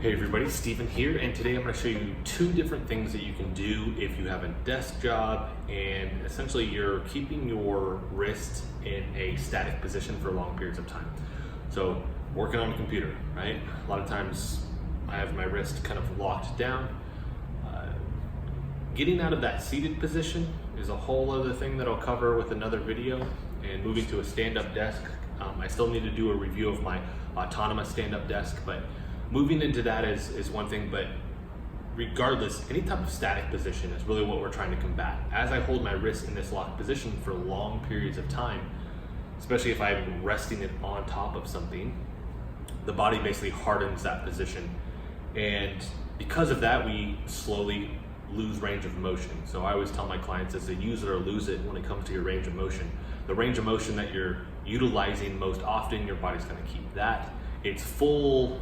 Hey everybody, Steven here, and today I'm going to show you two different things that you can do if you have a desk job and essentially you're keeping your wrist in a static position for long periods of time. So working on a computer, right? A lot of times I have my wrist kind of locked down. Getting out of that seated position is a whole other thing that I'll cover with another video, and moving to a stand-up desk. I still need to do a review of my autonomous stand-up desk, but moving into that is one thing. But regardless, any type of static position is really what we're trying to combat. As I hold my wrist in this locked position for long periods of time, especially if I'm resting it on top of something, the body basically hardens that position. And because of that, we slowly lose range of motion. So I always tell my clients is to use it or lose it when it comes to your range of motion. The range of motion that you're utilizing most often, your body's gonna keep that. Its full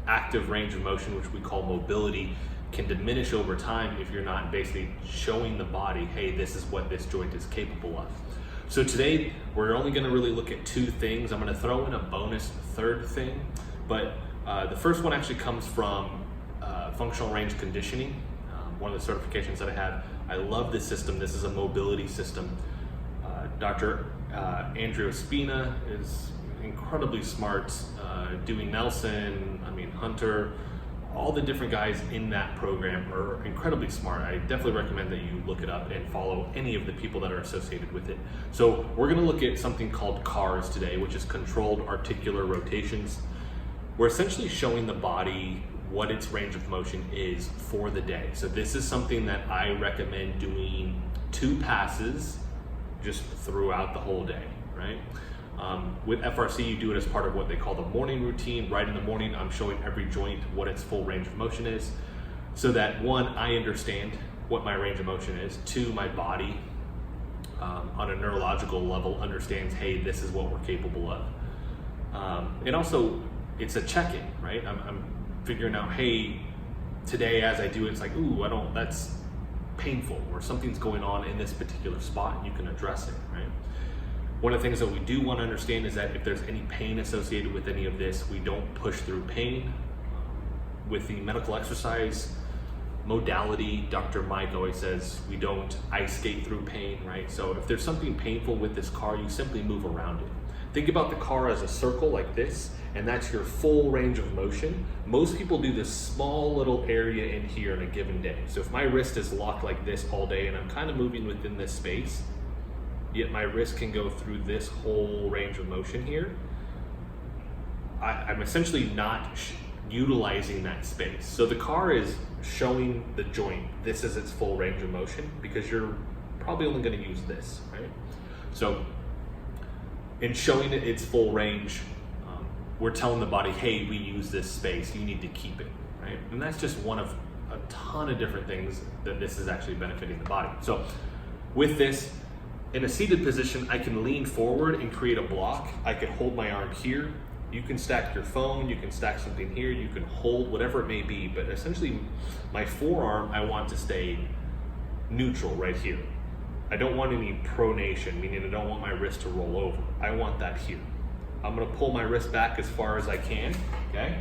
active range of motion, which we call mobility, can diminish over time if you're not basically showing the body, hey, this is what this joint is capable of. So today, we're only gonna really look at two things. I'm gonna throw in a bonus third thing, but the first one actually comes from functional range conditioning, one of the certifications that I have. I love this system. This is a mobility system. Dr. Andrew Spina is incredibly smart. Dewey Nelson, Hunter, all the different guys in that program are incredibly smart. I definitely recommend that you look it up and follow any of the people that are associated with it. So we're gonna look at something called CARS today, which is Controlled Articular Rotations. We're essentially showing the body what its range of motion is for the day. So this is something that I recommend doing 2 passes just throughout the whole day, right? With FRC, you do it as part of what they call the morning routine. Right in the morning, I'm showing every joint what its full range of motion is, so that 1, I understand what my range of motion is. 2, my body on a neurological level understands, hey, this is what we're capable of. And also, it's a check-in, right? I'm figuring out, hey, today as I do it, it's like, ooh, that's painful, or something's going on in this particular spot, and you can address it, right? One of the things that we do want to understand is that if there's any pain associated with any of this, we don't push through pain. With the medical exercise modality, Dr. Mike always says we don't ice skate through pain, right? So if there's something painful with this car, you simply move around it. Think about the car as a circle like this, and that's your full range of motion. Most people do this small little area in here in a given day. So if my wrist is locked like this all day and I'm kind of moving within this space, yet my wrist can go through this whole range of motion here, I'm essentially not utilizing that space. So the car is showing the joint, this is its full range of motion, because you're probably only gonna use this, right? So in showing it its full range, we're telling the body, hey, we use this space, you need to keep it, right? And that's just one of a ton of different things that this is actually benefiting the body. So with this, in a seated position, I can lean forward and create a block. I can hold my arm here. You can stack your phone, you can stack something here, you can hold whatever it may be, but essentially my forearm, I want to stay neutral right here. I don't want any pronation, meaning I don't want my wrist to roll over. I want that here. I'm gonna pull my wrist back as far as I can, okay?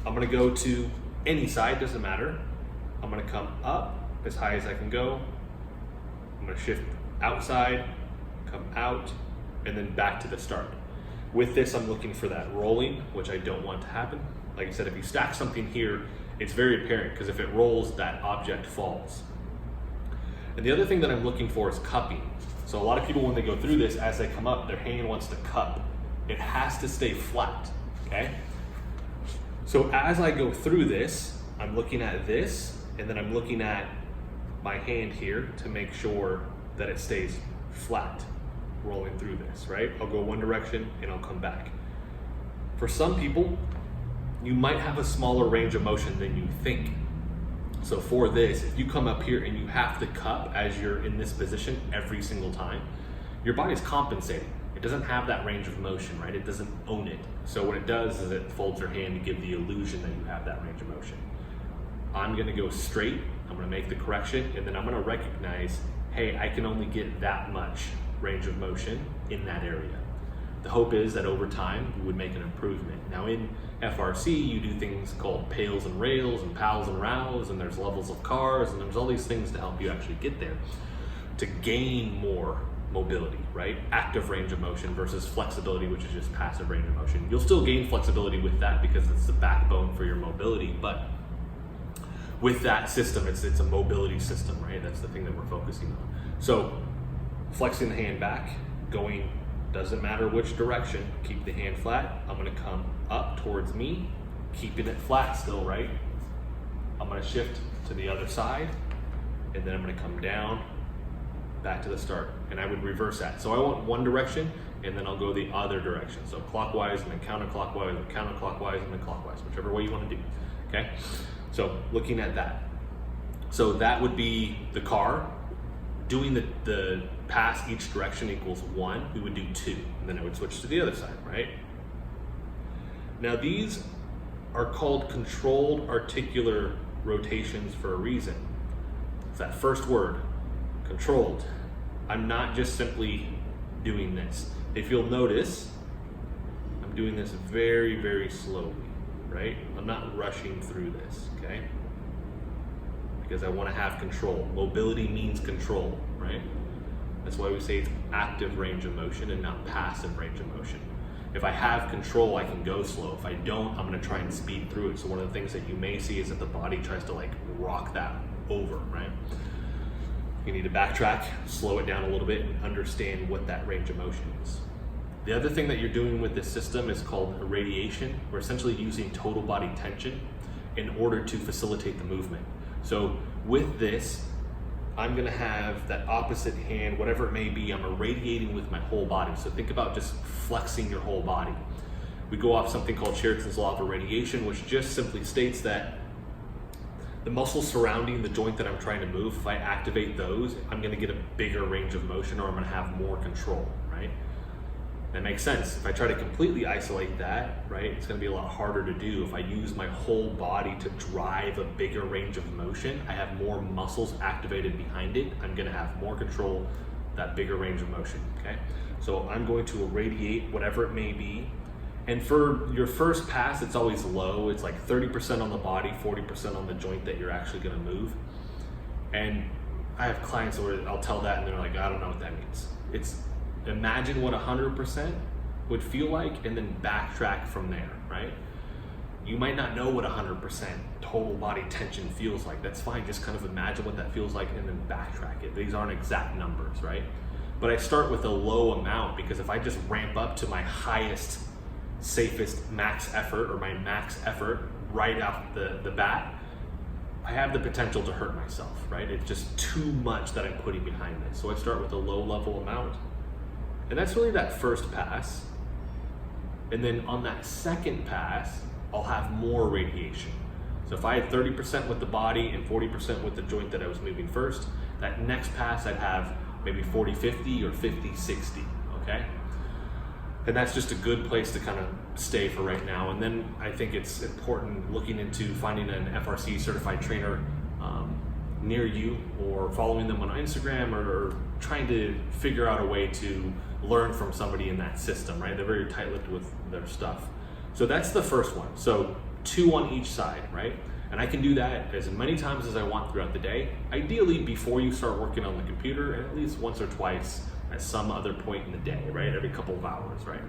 I'm gonna go to any side, doesn't matter. I'm gonna come up as high as I can go. I'm gonna shift outside, come out, and then back to the start. With this, I'm looking for that rolling, which I don't want to happen. Like I said, if you stack something here, it's very apparent, because if it rolls, that object falls. And the other thing that I'm looking for is cupping. So a lot of people, when they go through this, as they come up, their hand wants to cup. It has to stay flat, okay? So as I go through this, I'm looking at this, and then I'm looking at my hand here to make sure that it stays flat rolling through this, right? I'll go one direction and I'll come back. For some people, you might have a smaller range of motion than you think. So for this, if you come up here and you have to cup as you're in this position every single time, your body's compensating. It doesn't have that range of motion, right? It doesn't own it. So what it does is it folds your hand to give the illusion that you have that range of motion. I'm gonna go straight, I'm gonna make the correction, and then I'm gonna recognize, hey, I can only get that much range of motion in that area. The hope is that over time, you would make an improvement. Now in FRC, you do things called pails and rails and pals and rows, and there's levels of cars, and there's all these things to help you actually get there to gain more mobility, right? Active range of motion versus flexibility, which is just passive range of motion. You'll still gain flexibility with that because it's the backbone for your mobility, but with that system, it's a mobility system, right? That's the thing that we're focusing on. So flexing the hand back, going, doesn't matter which direction, keep the hand flat. I'm gonna come up towards me, keeping it flat still, right? I'm gonna shift to the other side, and then I'm gonna come down, back to the start. And I would reverse that. So I want one direction, and then I'll go the other direction. So clockwise, and then counterclockwise, and counterclockwise, and then clockwise, whichever way you wanna do, okay? So looking at that. So that would be the car. Doing the pass each direction equals 1, we would do 2, and then I would switch to the other side, right? Now these are called controlled articular rotations for a reason. It's that first word, controlled. I'm not just simply doing this. If you'll notice, I'm doing this very, very slowly, right? I'm not rushing through this, okay? Because I want to have control. Mobility means control, right? That's why we say it's active range of motion and not passive range of motion. If I have control, I can go slow. If I don't, I'm going to try and speed through it. So one of the things that you may see is that the body tries to like rock that over, right? You need to backtrack, slow it down a little bit, and understand what that range of motion is. The other thing that you're doing with this system is called irradiation. We're essentially using total body tension in order to facilitate the movement. So with this, I'm gonna have that opposite hand, whatever it may be, I'm irradiating with my whole body. So think about just flexing your whole body. We go off something called Sheridan's law of irradiation, which just simply states that the muscles surrounding the joint that I'm trying to move, if I activate those, I'm gonna get a bigger range of motion, or I'm gonna have more control, right? That makes sense. If I try to completely isolate that, right, it's gonna be a lot harder to do. If I use my whole body to drive a bigger range of motion, I have more muscles activated behind it, I'm gonna have more control, that bigger range of motion, okay? So I'm going to irradiate whatever it may be. And for your first pass, it's always low. It's like 30% on the body, 40% on the joint that you're actually gonna move. And I have clients where I'll tell that and they're like, I don't know what that means. It's imagine what 100% would feel like and then backtrack from there, right? You might not know what 100% total body tension feels like. That's fine, just kind of imagine what that feels like and then backtrack it. These aren't exact numbers, right? But I start with a low amount because if I just ramp up to my highest, safest max effort or my max effort right off the bat, I have the potential to hurt myself, right? It's just too much that I'm putting behind this. So I start with a low level amount. And that's really that first pass. And then on that second pass, I'll have more radiation. So if I had 30% with the body and 40% with the joint that I was moving first, that next pass I'd have maybe 40-50 or 50-60, okay? And that's just a good place to kind of stay for right now. And then I think it's important looking into finding an FRC certified trainer near you, or following them on Instagram, or trying to figure out a way to learn from somebody in that system, right? They're very tight-lipped with their stuff. So that's the first one. So 2 on each side, right? And I can do that as many times as I want throughout the day. Ideally before you start working on the computer, and at least once or twice at some other point in the day, right? Every couple of hours, right?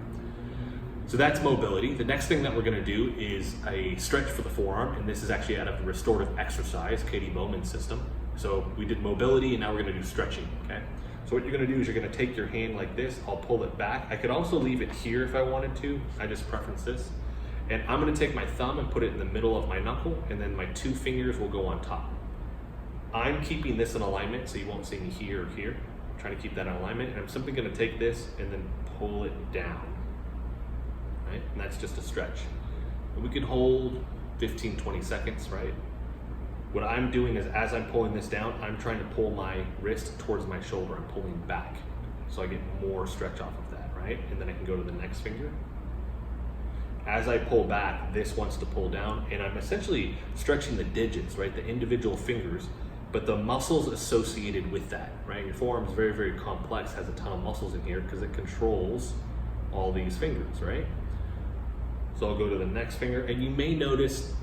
So that's mobility. The next thing that we're gonna do is a stretch for the forearm, and this is actually out of the restorative exercise, Katie Bowman's system. So we did mobility, and now we're gonna do stretching, okay? So what you're gonna do is you're gonna take your hand like this, I'll pull it back. I could also leave it here if I wanted to, I just preference this. And I'm gonna take my thumb and put it in the middle of my knuckle, and then my 2 fingers will go on top. I'm keeping this in alignment, so you won't see me here or here. I'm trying to keep that in alignment, and I'm simply gonna take this and then pull it down. Right? And that's just a stretch. And we can hold 15-20 seconds, right? What I'm doing is, as I'm pulling this down, I'm trying to pull my wrist towards my shoulder. I'm pulling back, so I get more stretch off of that, right? And then I can go to the next finger. As I pull back, this wants to pull down, and I'm essentially stretching the digits, right? The individual fingers, but the muscles associated with that, right? Your forearm is very, very complex, has a ton of muscles in here because it controls all these fingers, right? So I'll go to the next finger, and you may notice,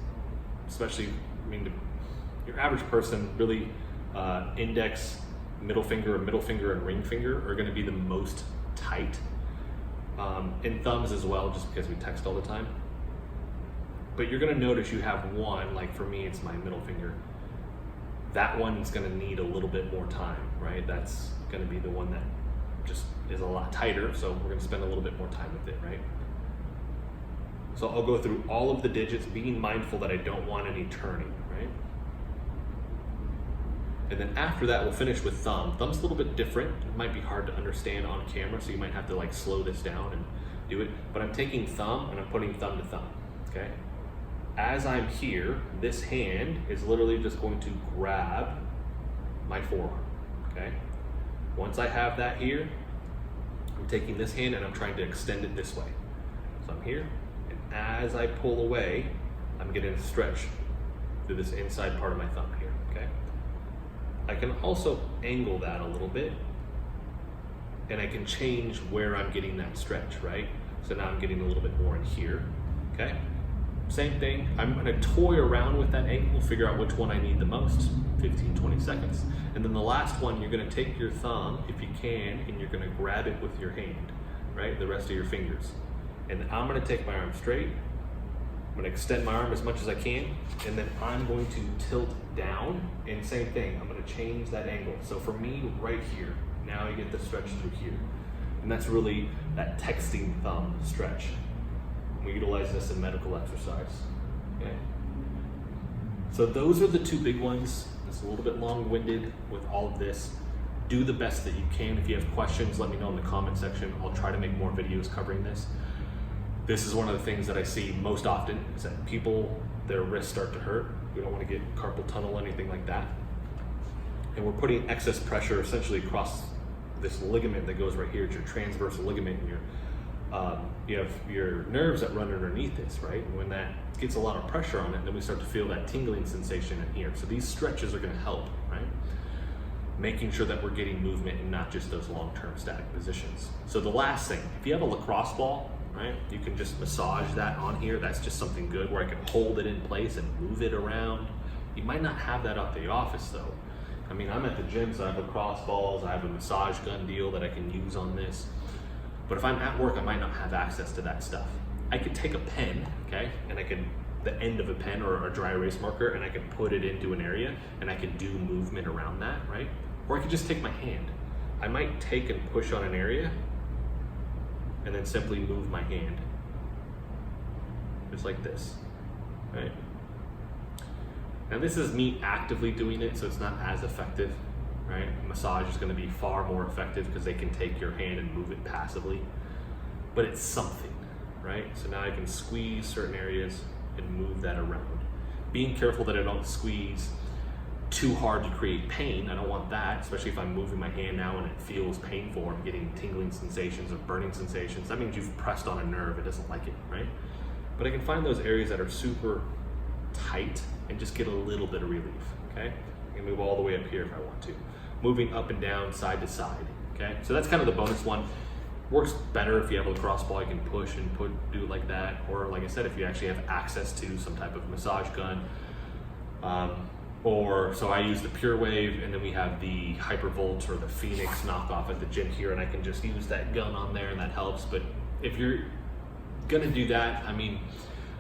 especially, your average person, really index, middle finger, and ring finger are gonna be the most tight. And thumbs as well, just because we text all the time. But you're gonna notice you have one, like for me, it's my middle finger. That one's gonna need a little bit more time, right? That's gonna be the one that just is a lot tighter, so we're gonna spend a little bit more time with it, right? So I'll go through all of the digits, being mindful that I don't want any turning, right? And then after that, we'll finish with thumb. Thumb's a little bit different. It might be hard to understand on camera, so you might have to like slow this down and do it. But I'm taking thumb and I'm putting thumb to thumb, okay? As I'm here, this hand is literally just going to grab my forearm, okay? Once I have that here, I'm taking this hand and I'm trying to extend it this way. So I'm here, and as I pull away, I'm getting a stretch through this inside part of my thumb here, okay? I can also angle that a little bit, and I can change where I'm getting that stretch, right? So now I'm getting a little bit more in here, okay? Same thing, I'm gonna toy around with that angle, figure out which one I need the most, 15, 20 seconds. And then the last one, you're gonna take your thumb, if you can, and you're gonna grab it with your hand, right? The rest of your fingers. And I'm gonna take my arm straight, I'm gonna extend my arm as much as I can, and then I'm going to tilt down, and same thing, I'm gonna change that angle. So for me, right here, now I get the stretch through here. And that's really that texting thumb stretch. We utilize this in medical exercise, okay? So those are the two big ones. It's a little bit long-winded with all of this. Do the best that you can. If you have questions, let me know in the comment section. I'll try to make more videos covering this. This is one of the things that I see most often, is that people, their wrists start to hurt. We don't want to get carpal tunnel, anything like that. And we're putting excess pressure essentially across this ligament that goes right here. It's your transverse ligament, and you have your nerves that run underneath this, right? And when that gets a lot of pressure on it, then we start to feel that tingling sensation in here. So these stretches are gonna help, right? Making sure that we're getting movement and not just those long-term static positions. So the last thing, if you have a lacrosse ball, right, you can just massage that on here. That's just something good where I can hold it in place and move it around. You might not have that at the office though. I mean, I'm at the gym, so I have lacrosse balls, I have a massage gun deal that I can use on this. But if I'm at work, I might not have access to that stuff. I could take a pen, okay, and I can, the end of a pen or a dry erase marker, and I can put it into an area, and I can do movement around that, right? Or I could just take my hand. I might take and push on an area, and then simply move my hand. Just like this, right? Now this is me actively doing it, so it's not as effective. Right? Massage is going to be far more effective because they can take your hand and move it passively, but it's something, right? So now I can squeeze certain areas and move that around. Being careful that I don't squeeze too hard to create pain. I don't want that, especially if I'm moving my hand now and it feels painful or I'm getting tingling sensations or burning sensations. That means you've pressed on a nerve, it doesn't like it, right? But I can find those areas that are super tight and just get a little bit of relief, okay? I can move all the way up here if I want to. Moving up and down, side to side, okay? So that's kind of the bonus one. Works better if you have a lacrosse ball, you can push and do it like that. Or like I said, if you actually have access to some type of massage gun. So I use the Pure Wave, and then we have the Hypervolt or the Phoenix knockoff at the gym here, and I can just use that gun on there and that helps. But if you're gonna do that, I mean,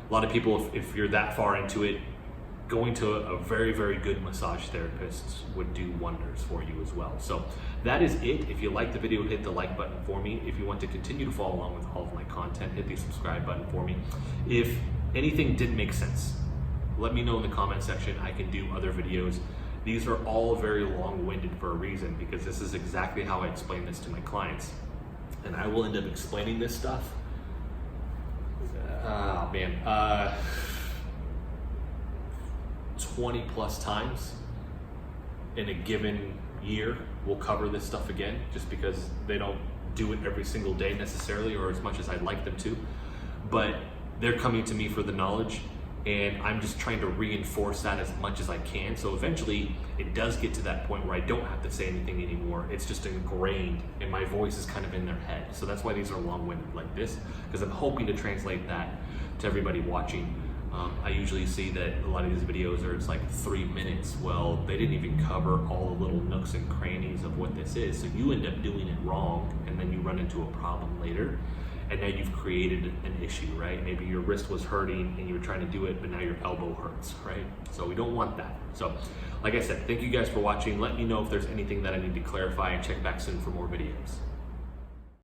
a lot of people, if you're that far into it, going to a very, very good massage therapist would do wonders for you as well. So that is it. If you liked the video, hit the like button for me. If you want to continue to follow along with all of my content, hit the subscribe button for me. If anything didn't make sense, let me know in the comment section. I can do other videos. These are all very long-winded for a reason, because this is exactly how I explain this to my clients. And I will end up explaining this stuff. 20 plus times in a given year. We'll cover this stuff again, just because they don't do it every single day necessarily, or as much as I'd like them to, but they're coming to me for the knowledge, and I'm just trying to reinforce that as much as I can. So eventually it does get to that point where I don't have to say anything anymore. It's just ingrained and my voice is kind of in their head. So that's why these are long-winded like this, because I'm hoping to translate that to everybody watching. I usually see that a lot of these videos are it's like 3 minutes. Well, they didn't even cover all the little nooks and crannies of what this is. So you end up doing it wrong and then you run into a problem later. And now you've created an issue, right? Maybe your wrist was hurting and you were trying to do it, but now your elbow hurts, right? So we don't want that. So like I said, thank you guys for watching. Let me know if there's anything that I need to clarify, and check back soon for more videos.